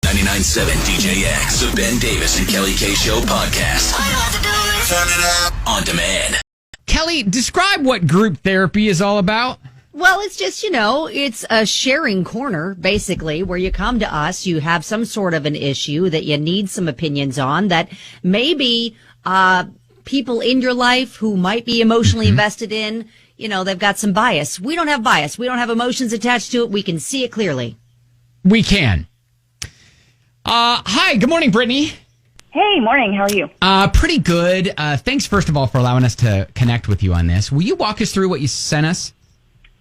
99.7 DJX, the Ben Davis and Kelly K Show podcast. All you have to do is turn it up on demand. Kelly, describe what group therapy is all about. Well, it's just, it's a sharing corner, basically, where you come to us, you have some sort of an issue that you need some opinions on that maybe people in your life who might be emotionally invested in, they've got some bias. We don't have bias. We don't have emotions attached to it. We can see it clearly. We can. Hi, good morning, Brittany. Hey, morning. How are you? Pretty good. Thanks, first of all, for allowing us to connect with you on this. Will you walk us through what you sent us?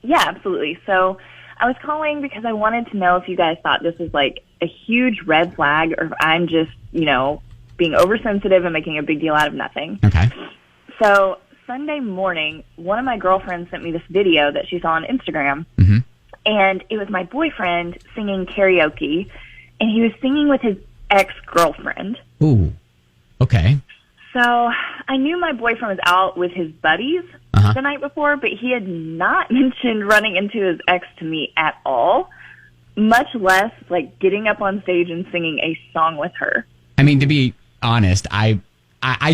Yeah, absolutely. So I was calling because I wanted to know if you guys thought this was like a huge red flag or if I'm just, being oversensitive and making a big deal out of nothing. Okay. So Sunday morning, one of my girlfriends sent me this video that she saw on Instagram. Mm-hmm. And it was my boyfriend singing karaoke, and he was singing with his ex-girlfriend. Ooh, okay. So I knew my boyfriend was out with his buddies the night before, but he had not mentioned running into his ex to me at all, much less like getting up on stage and singing a song with her. I mean, to be honest, I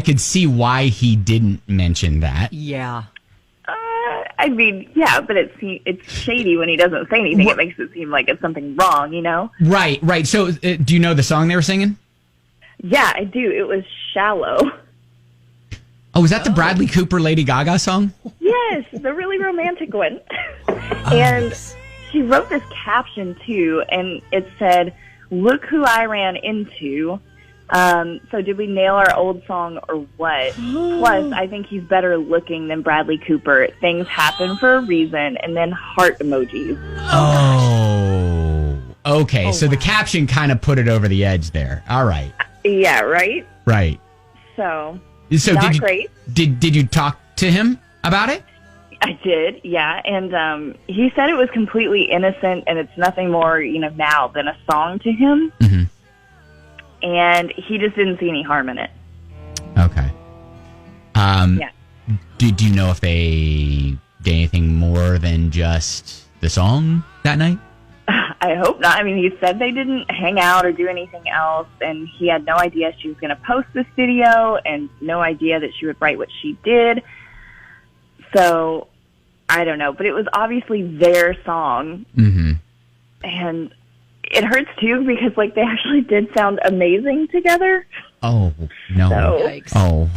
could see why he didn't mention that. Yeah. I mean, yeah, but it's shady when he doesn't say anything. It makes it seem like it's something wrong, Right. So, do you know the song they were singing? Yeah, I do. It was Shallow. Oh, was that the Bradley Cooper Lady Gaga song? Yes, the really romantic one. And she wrote this caption, too, and it said, "Look who I ran into." So did we nail our old song or what? Plus, I think he's better looking than Bradley Cooper. Things happen for a reason, and then heart emojis. Oh, okay. So the caption kind of put it over the edge there. All right. Yeah, right? Right. So not great. Did you talk to him about it? I did, yeah. And he said it was completely innocent, and it's nothing more, now than a song to him. Mm-hmm. And he just didn't see any harm in it. Okay. Yeah. Do you know if they did anything more than just the song that night? I hope not. I mean, he said they didn't hang out or do anything else, and he had no idea she was going to post this video and no idea that she would write what she did. So, I don't know. But it was obviously their song. Mm-hmm. And it hurts, too, because, they actually did sound amazing together. Oh, no. So, yikes. Oh.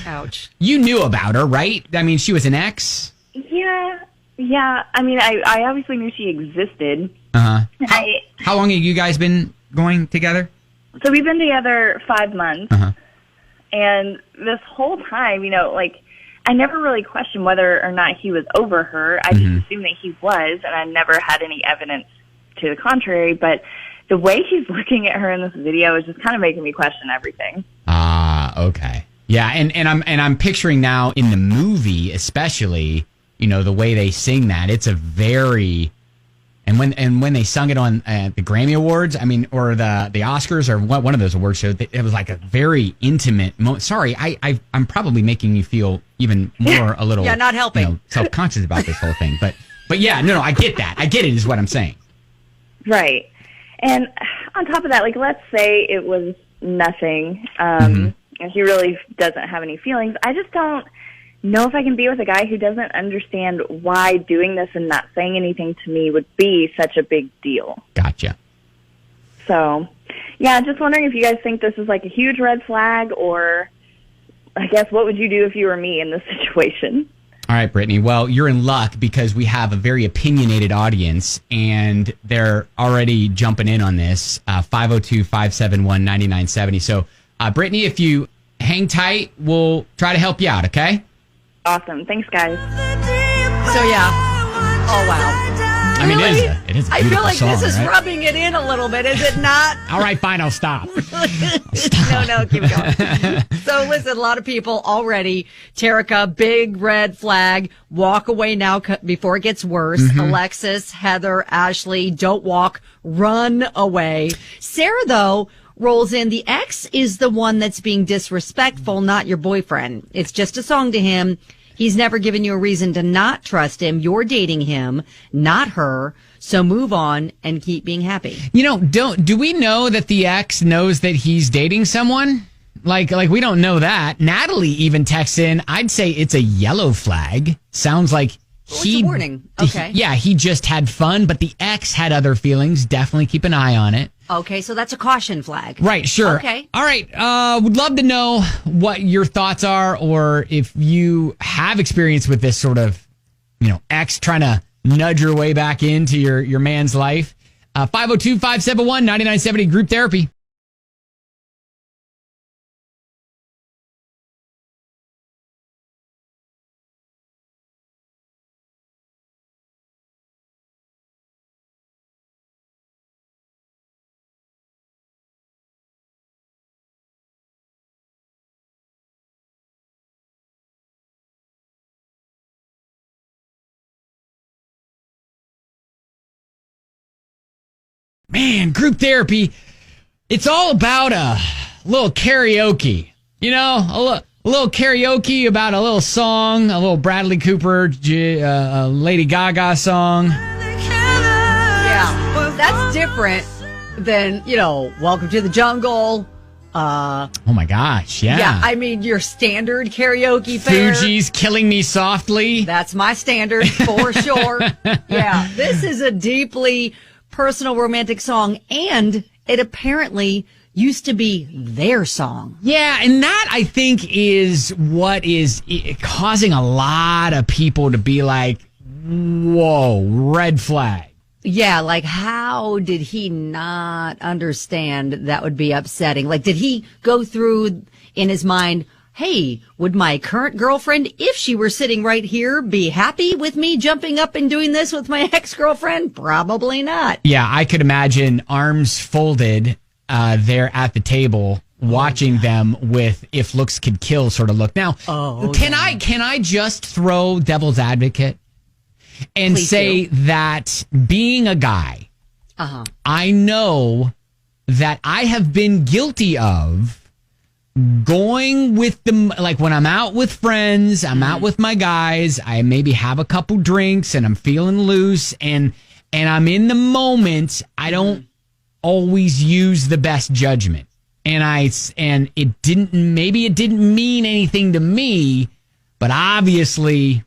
Ouch. You knew about her, right? I mean, she was an ex? Yeah. I mean, I obviously knew she existed. Uh-huh. How long have you guys been going together? So we've been together 5 months. Uh-huh. And this whole time, I never really questioned whether or not he was over her. I just assumed that he was, and I never had any evidence to the contrary. But the way he's looking at her in this video is just kind of making me question everything. Okay. Yeah, and I'm picturing now in the movie, especially, the way they sing that, it's a very, and when they sung it on the Grammy Awards, I mean, or the Oscars or one of those award shows, it was like a very intimate moment. Sorry, I'm probably making you feel even more a little not helping, self-conscious about this whole thing. But yeah, no, I get that. I get it is what I'm saying. Right. And on top of that, let's say it was nothing, and he really doesn't have any feelings. I just don't know if I can be with a guy who doesn't understand why doing this and not saying anything to me would be such a big deal. Gotcha. So, yeah, just wondering if you guys think this is a huge red flag, or I guess what would you do if you were me in this situation? All right, Brittany. Well, you're in luck because we have a very opinionated audience, and they're already jumping in on this, 502-571-9970. So, Brittany, if you hang tight, we'll try to help you out, okay? Awesome. Thanks, guys. So, yeah. Oh, wow. I mean, it is a I beautiful feel like song, this is right? rubbing it in a little bit, is it not? All right, fine, I'll stop. No, keep going. So listen, a lot of people already, Terica, big red flag, walk away now before it gets worse. Alexis, Heather, Ashley, don't walk, run away. Sarah, though, rolls in, the ex is the one that's being disrespectful, not your boyfriend. It's just a song to him. He's never given you a reason to not trust him. You're dating him, not her. So move on and keep being happy. Do we know that the ex knows that he's dating someone? Like we don't know that. Natalie even texts in, I'd say it's a yellow flag. Sounds like it's a warning. Okay. He just had fun, but the ex had other feelings. Definitely keep an eye on it. Okay, so that's a caution flag. Right, sure. Okay. All right. Would love to know what your thoughts are, or if you have experience with this sort of, ex trying to nudge your way back into your man's life. 502-571-9970, group therapy. Man, group therapy, it's all about a little karaoke. A little karaoke about a little song, a little Bradley Cooper, Lady Gaga song. Yeah, that's different than, Welcome to the Jungle. Oh my gosh, yeah. Yeah, I mean, your standard karaoke fare. Fugees, Killing Me Softly. That's my standard for sure. Yeah, this is a deeply personal romantic song, and it apparently used to be their song. Yeah, and that I think is what is causing a lot of people to be like, whoa, red flag. Yeah, like how did he not understand that would be upsetting? Like, did he go through in his mind, hey, would my current girlfriend, if she were sitting right here, be happy with me jumping up and doing this with my ex-girlfriend? Probably not. Yeah, I could imagine arms folded there at the table, watching them with if looks could kill sort of look. Now, can I just throw devil's advocate and Please say that being a guy, I know that I have been guilty of going with like when I'm out with friends, I'm out with my guys, I maybe have a couple drinks and I'm feeling loose and I'm in the moment. I don't always use the best judgment. And it didn't mean anything to me, but obviously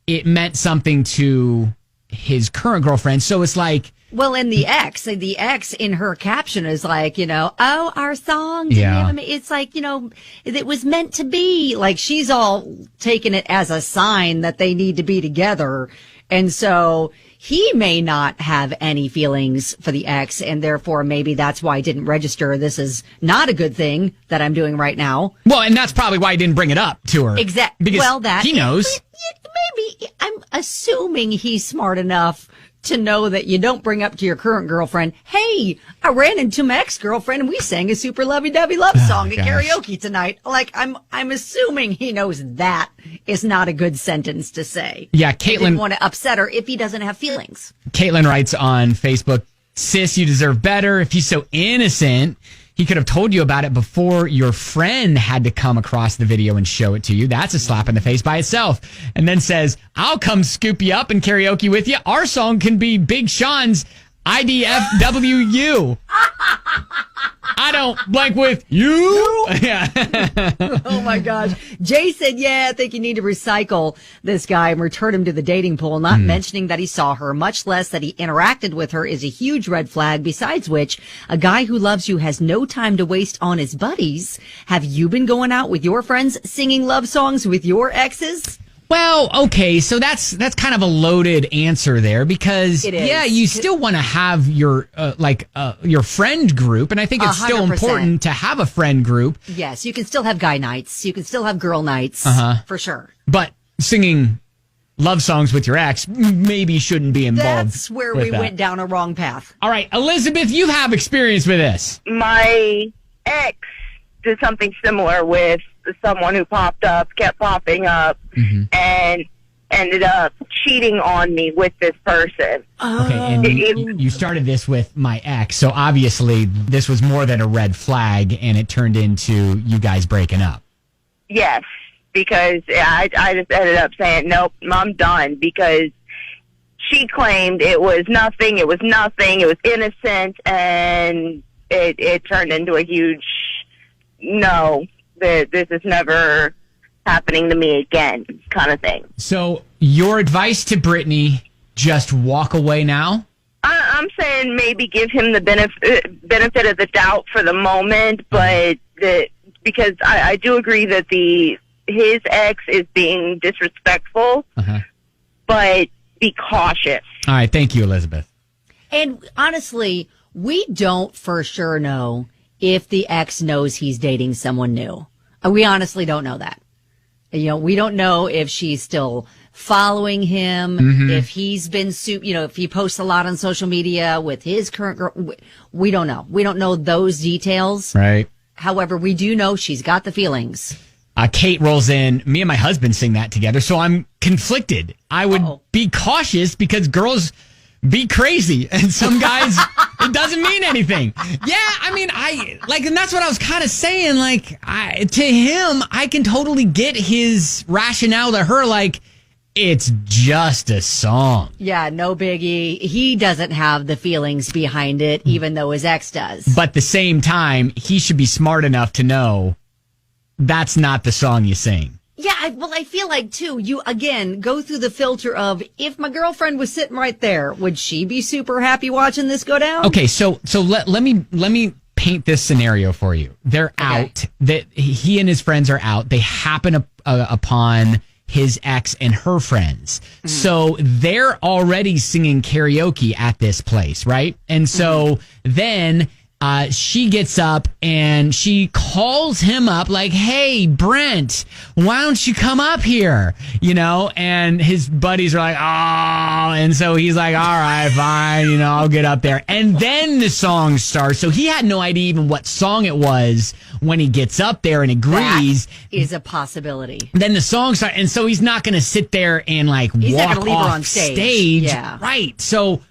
it meant something to his current girlfriend. So it's like, well, and the ex in her caption is like, oh, our song. Yeah. It's like, it was meant to be. Like, she's all taking it as a sign that they need to be together. And so he may not have any feelings for the ex, and therefore maybe that's why he didn't register. This is not a good thing that I'm doing right now. Well, and that's probably why he didn't bring it up to her. Exactly. Because he knows. Maybe I'm assuming he's smart enough to know that you don't bring up to your current girlfriend, hey, I ran into my ex-girlfriend and we sang a super lovey-dovey love song at karaoke tonight. Like, I'm assuming he knows that is not a good sentence to say. Yeah, Caitlin didn't want to upset her if he doesn't have feelings. Caitlin writes on Facebook, sis, you deserve better. If he's so innocent, he could have told you about it before your friend had to come across the video and show it to you. That's a slap in the face by itself. And then says, I'll come scoop you up and karaoke with you. Our song can be Big Sean's IDFWU. I don't blank with you. Yeah. Oh my gosh. Jay said, yeah, I think you need to recycle this guy and return him to the dating pool. Not mentioning that he saw her, much less that he interacted with her, is a huge red flag. Besides which, a guy who loves you has no time to waste on his buddies. Have you been going out with your friends singing love songs with your exes? Well, okay, so that's kind of a loaded answer there because yeah, you still want to have your friend group, and I think it's 100%. Still important to have a friend group. Yes, you can still have guy nights, you can still have girl nights, for sure. But singing love songs with your ex maybe shouldn't be involved. That's where we went down a wrong path. All right, Elizabeth, you have experience with this. My ex did something similar with someone who kept popping up, and ended up cheating on me with this person. Okay, and you started this with my ex, so obviously this was more than a red flag, and it turned into you guys breaking up. Yes, because I just ended up saying, nope, I'm done, because she claimed it was nothing, it was innocent, and it turned into a huge no, that this is never happening to me again kind of thing. So your advice to Brittany, just walk away now? I'm saying maybe give him the benefit of the doubt for the moment, but because I do agree that his ex is being disrespectful, but be cautious. All right, thank you, Elizabeth. And honestly, we don't for sure know if the ex knows he's dating someone new. We honestly don't know that. We don't know if she's still following him, if he's been, if he posts a lot on social media with his current girl. We don't know. We don't know those details. Right. However, we do know she's got the feelings. Kate rolls in. Me and my husband sing that together, so I'm conflicted. I would be cautious because girls be crazy, and some guys, it doesn't mean anything. Yeah, I mean, and that's what I was kind of saying. To him, I can totally get his rationale. To her, it's just a song. Yeah, no biggie. He doesn't have the feelings behind it, even though his ex does. But at the same time, he should be smart enough to know that's not the song you sing. Yeah, I feel like, too, you, again, go through the filter of, if my girlfriend was sitting right there, would she be super happy watching this go down? Okay, so let me paint this scenario for you. They're out. That he and his friends are out. They happen upon his ex and her friends. So they're already singing karaoke at this place, right? And so then she gets up and she calls him up like, hey, Brent, why don't you come up here? And his buddies are like, oh, and so he's like, all right, fine, I'll get up there. And then the song starts. So he had no idea even what song it was when he gets up there and agrees. That is a possibility. Then the song starts, and so he's not going to sit there and he's walk not gonna leave off her on stage. Yeah. Right. So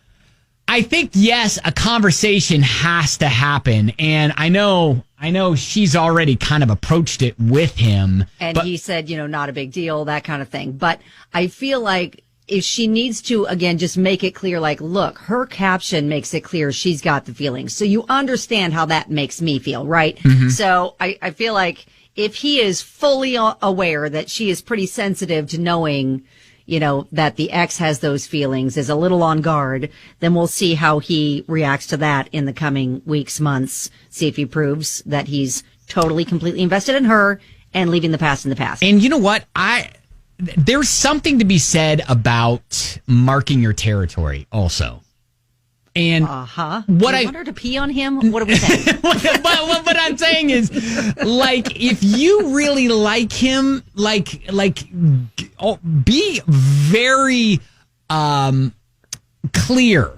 I think, yes, a conversation has to happen. And I know she's already kind of approached it with him. And he said, not a big deal, that kind of thing. But I feel like if she needs to, again, just make it clear, look, her caption makes it clear she's got the feelings. So you understand how that makes me feel, right? So I feel like if he is fully aware that she is pretty sensitive to knowing that the ex has those feelings, is a little on guard, then we'll see how he reacts to that in the coming weeks, months, see if he proves that he's totally, completely invested in her and leaving the past in the past. And you know what? There's something to be said about marking your territory also. And what I want her to pee on him. What are we saying? what I'm saying is, if you really like him, be very clear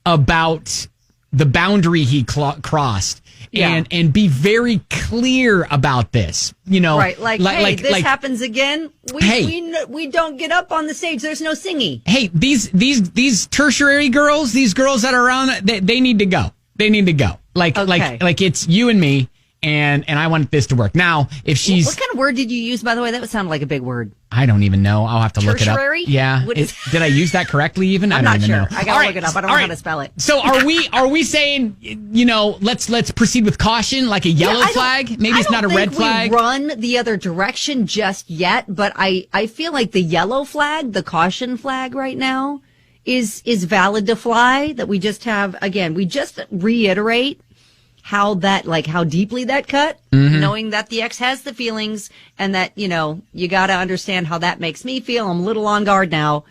about the boundary he crossed. And be very clear about this, Right, hey, this happens again. We don't get up on the stage. There's no singing. Hey, these tertiary girls, these girls that are around, they need to go. They need to go. Like it's you and me, and I want this to work. Now, if she's... What kind of word did you use, by the way? That would sound like a big word. I don't even know. I'll have to look it up. Tertiary? Yeah. Did I use that correctly even? I'm I don't not even sure. know. I gotta look it up. I don't know how to spell it. So are we saying, let's proceed with caution, like a yellow flag? Maybe it's not a red flag? We run the other direction just yet, but I feel like the yellow flag, the caution flag right now is valid to fly. That we just have, again, we just reiterate how deeply that cut, knowing that the ex has the feelings and that, you got to understand how that makes me feel. I'm a little on guard now.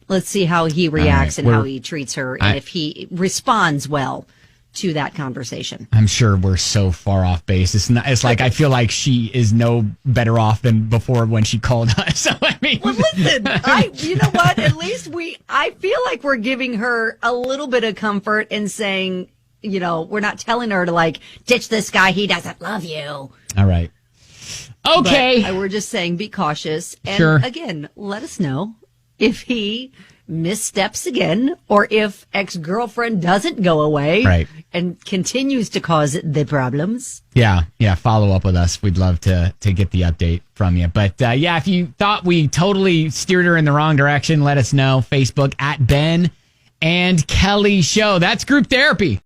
Let's see how he reacts and how he treats her and if he responds well to that conversation. I'm sure we're so far off base. It's like I feel like she is no better off than before when she called us. So I mean, well, listen, you know what? At least I feel like we're giving her a little bit of comfort in saying, we're not telling her to ditch this guy. He doesn't love you. All right. Okay. But we're just saying be cautious. And again, let us know if he missteps again, or if ex-girlfriend doesn't go away Right. and continues to cause the problems. Yeah. Follow up with us. We'd love to get the update from you. But if you thought we totally steered her in the wrong direction, let us know. Facebook at Ben and Kelly Show. That's group therapy.